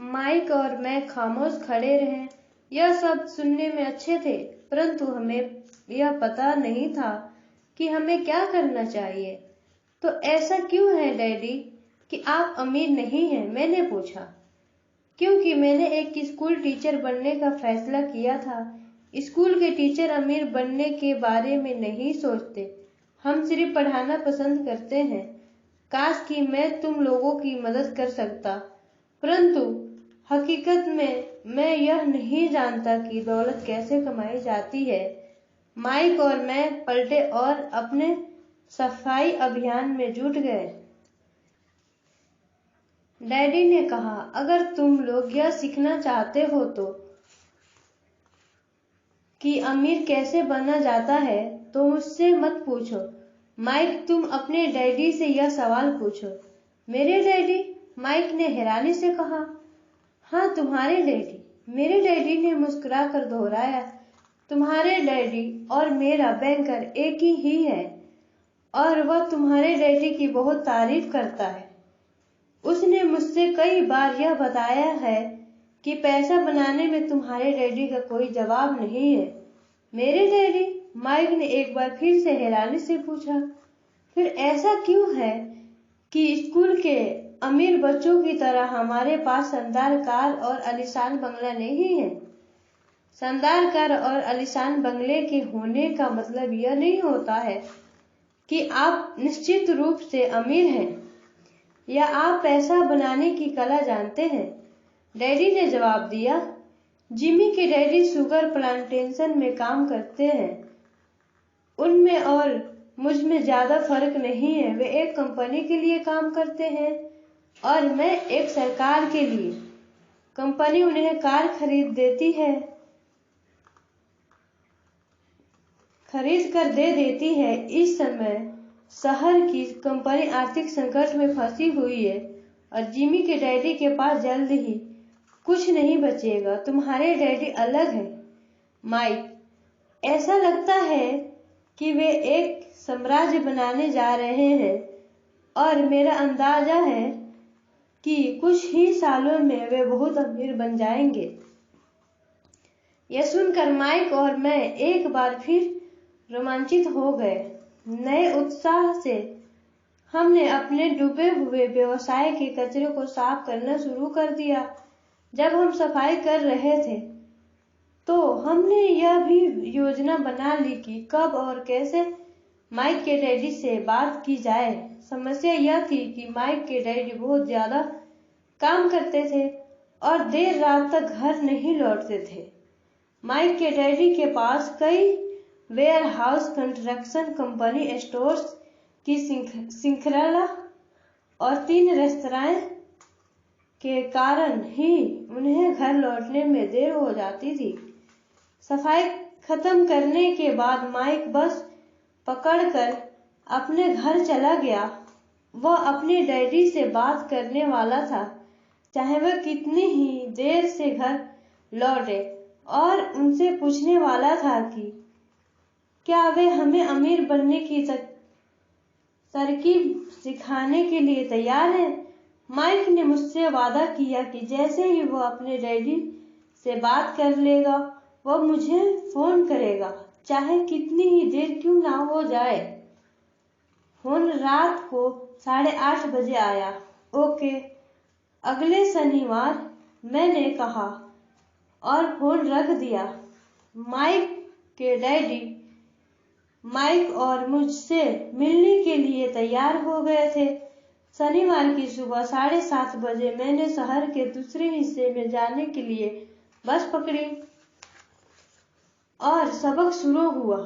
Mic और मैं खामोश खड़े रहे। यह शब्द सुनने में अच्छे थे, परंतु हमें यह पता नहीं था कि हमें क्या करना चाहिए। तो ऐसा क्यों है डैडी कि आप अमीर नहीं हैं? मैंने पूछा। क्योंकि मैंने एक स्कूल टीचर बनने का फैसला किया था। स्कूल के टीचर अमीर बनने के बारे में नहीं सोचते, हम सिर्फ पढ़ाना पसंद करते हैं। काश कि मैं तुम लोगों की मदद कर सकता, परंतु हकीकत में मैं यह नहीं जानता कि दौलत कैसे कमाई जाती है। माइक और मैं पलटे और अपने सफाई अभियान में जुट गए। डैडी ने कहा, अगर तुम लोग यह सीखना चाहते हो तो कि अमीर कैसे बना जाता है, तो मुझसे मत पूछो। माइक, तुम अपने डैडी से यह सवाल पूछो। मेरे डैडी? माइक ने हैरानी से कहा। हाँ, तुम्हारे डैडी। मेरे डैडी ने मुस्कुराकर दोहराया। तुम्हारे डैडी और मेरा बैंकर एक ही है, और वह तुम्हारे डैडी की बहुत तारीफ करता है। उसने मुझसे कई बार यह बताया है कि पैसा बनाने में तुम्हारे डैडी का कोई जवाब नहीं है। मेरे डैडी? माइक ने एक बार फिर से हैरानी से पूछा। फिर ऐसा क्यों है कि स्कूल के अमीर बच्चों की तरह हमारे पास शानदार कार और आलीशान बंगला नहीं है? शानदार कार और आलीशान बंगले के होने का मतलब यह नहीं होता है कि आप निश्चित रूप से अमीर हैं या आप पैसा बनाने की कला जानते हैं। डैडी ने जवाब दिया। जिमी के डैडी शुगर प्लांटेशन में काम करते हैं। उनमें और मुझ में ज्यादा फर्क नहीं है। वे एक कंपनी के लिए काम करते हैं और मैं एक सरकार के लिए। कंपनी उन्हें कार खरीद कर दे देती है। इस समय शहर की कंपनी आर्थिक संकट में फंसी हुई है और जिमी के डैडी के पास जल्द ही कुछ नहीं बचेगा। तुम्हारे डैडी अलग है माइक। ऐसा लगता है कि वे एक साम्राज्य बनाने जा रहे हैं और मेरा अंदाजा है कि कुछ ही सालों में वे बहुत अमीर बन जाएंगे। यह सुनकर माइक और मैं एक बार फिर रोमांचित हो गए। नए उत्साह से हमने अपने डूबे हुए व्यवसाय के कचरे को साफ करना शुरू कर दिया। जब हम सफाई कर रहे थे तो हमने यह भी योजना बना ली कि कब और कैसे माइक के डैडी से बात की जाए। समस्या यह थी कि माइक के डैडी बहुत ज्यादा काम करते थे और देर रात तक घर नहीं लौटते थे। माइक के डैडी के पास कई warehouse, construction company, stores की श्रृंखला और 3 रेस्तरां के कारण ही उन्हें घर लौटने में देर हो जाती थी। सफाई खत्म करने के बाद माइक बस पकड़कर अपने घर चला गया। वह अपने डैडी से बात करने वाला था, चाहे वह कितनी ही देर से घर लौटे, और उनसे पूछने वाला था कि क्या वे हमें अमीर बनने की तरकीब सिखाने के लिए तैयार हैं। माइक ने मुझसे वादा किया कि जैसे ही वह अपने डैडी से बात कर लेगा, वह मुझे फोन करेगा, चाहे कितनी ही देर क्यों ना हो जाए। फोन रात को 8:30 बजे आया। ओके, अगले शनिवार, मैंने कहा और फोन रख दिया। माइक के डैडी माइक और मुझसे मिलने के लिए तैयार हो गए थे। शनिवार की सुबह 7:30 बजे मैंने शहर के दूसरे हिस्से में जाने के लिए बस पकड़ी और सबक शुरू हुआ।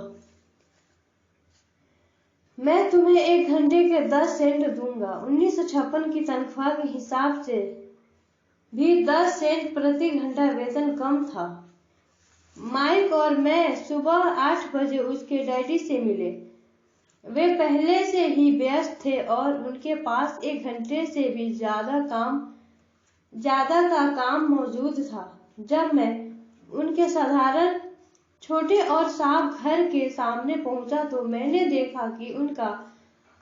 मैं तुम्हें 1 घंटे के 10 सेंट दूंगा। 1956 की तनख्वाह के हिसाब से भी 10 सेंट प्रति घंटा वेतन कम था। माइक और मैं सुबह 8 बजे उसके डैडी से मिले। वे पहले से ही व्यस्त थे और उनके पास 1 घंटे से भी ज्यादा का काम मौजूद था। जब मैं उनके साधारण छोटे और साफ घर के सामने पहुंचा तो मैंने देखा कि उनका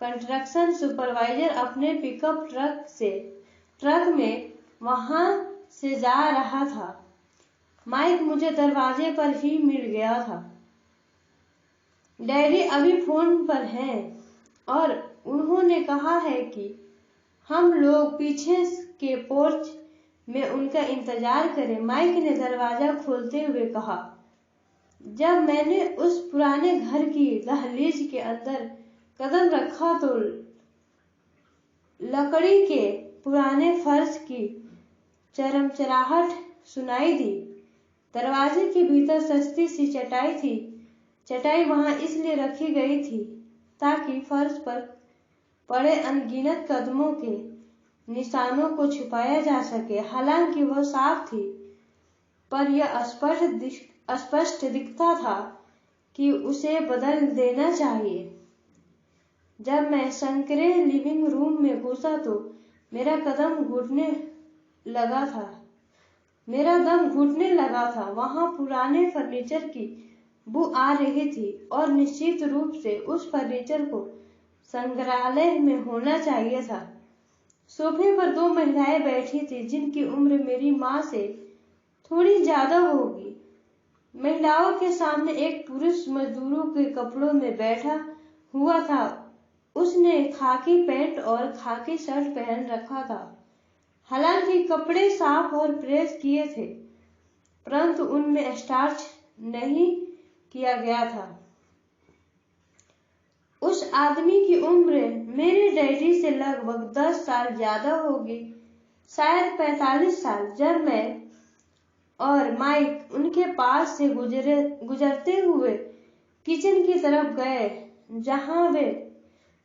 कंस्ट्रक्शन सुपरवाइजर अपने पिकअप ट्रक में वहां से जा रहा था। माइक मुझे दरवाजे पर ही मिल गया था। डैडी अभी फोन पर हैं और उन्होंने कहा है कि हम लोग पीछे के पोर्च में उनका इंतजार करें। माइक ने दरवाजा खोलते हुए कहा। जब मैंने उस पुराने घर की दहलीज के अंदर कदम रखा तो लकड़ी के पुराने फर्श की चरमचराहट सुनाई दी। दरवाजे के भीतर सस्ती सी चटाई थी। चटाई वहां इसलिए रखी गई थी ताकि फर्श पर पड़े अनगिनत कदमों के निशानों को छुपाया जा सके। हालांकि वह साफ थी, पर यह स्पष्ट दिखता था कि उसे बदल देना चाहिए। जब मैं संकरे लिविंग रूम में घुसा तो मेरा दम घुटने लगा था। वहां पुराने फर्नीचर की बू आ रही थी और निश्चित रूप से उस फर्नीचर को संग्रहालय में होना चाहिए था। सोफे पर दो महिलाएं बैठी थी जिनकी उम्र मेरी माँ से थोड़ी ज्यादा होगी। महिलाओं के सामने एक पुरुष मजदूरों के कपड़ों में बैठा हुआ था। उसने खाकी पैंट और खाकी शर्ट पहन रखा था। हालांकि कपड़े साफ और प्रेस किए थे, परंतु उनमें स्टार्च नहीं किया गया था। उस आदमी की उम्र मेरे डैडी से लगभग 10 साल ज्यादा होगी, शायद 45 साल। जब मैं और माइक उनके पास से गुजरते हुए किचन की तरफ गए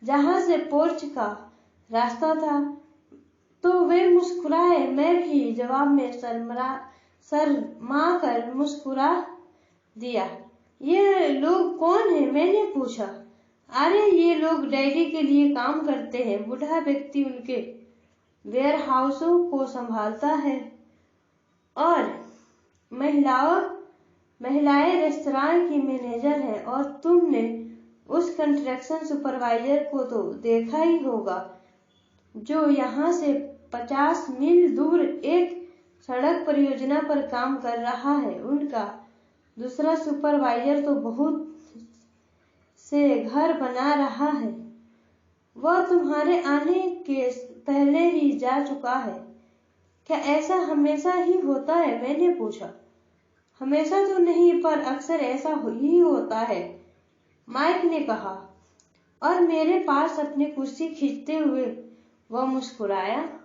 जहां से पोर्च का रास्ता था, तो वे मुस्कुराए। मैं भी जवाब में शर्मा कर मुस्कुरा दिया। ये लोग कौन हैं? मैंने पूछा। अरे ये लोग डैडी के लिए काम करते हैं। बूढ़ा व्यक्ति उनके वेयरहाउसों को संभालता है और महिलाएं रेस्तरां की मैनेजर हैं। और तुमने उस कंस्ट्रक्शन सुपरवाइजर को तो देखा ही होगा जो यहाँ से 50 मील दूर एक सड़क परियोजना पर काम कर रहा है। उनका दूसरा सुपरवाइजर तो बहुत से घर बना रहा है। वह तुम्हारे आने के पहले ही जा चुका है। क्या ऐसा हमेशा ही होता है? मैंने पूछा। हमेशा तो नहीं, पर अक्सर ऐसा ही होता है, माइक ने कहा और मेरे पास अपनी कुर्सी खींचते हुए वह मुस्कुराया।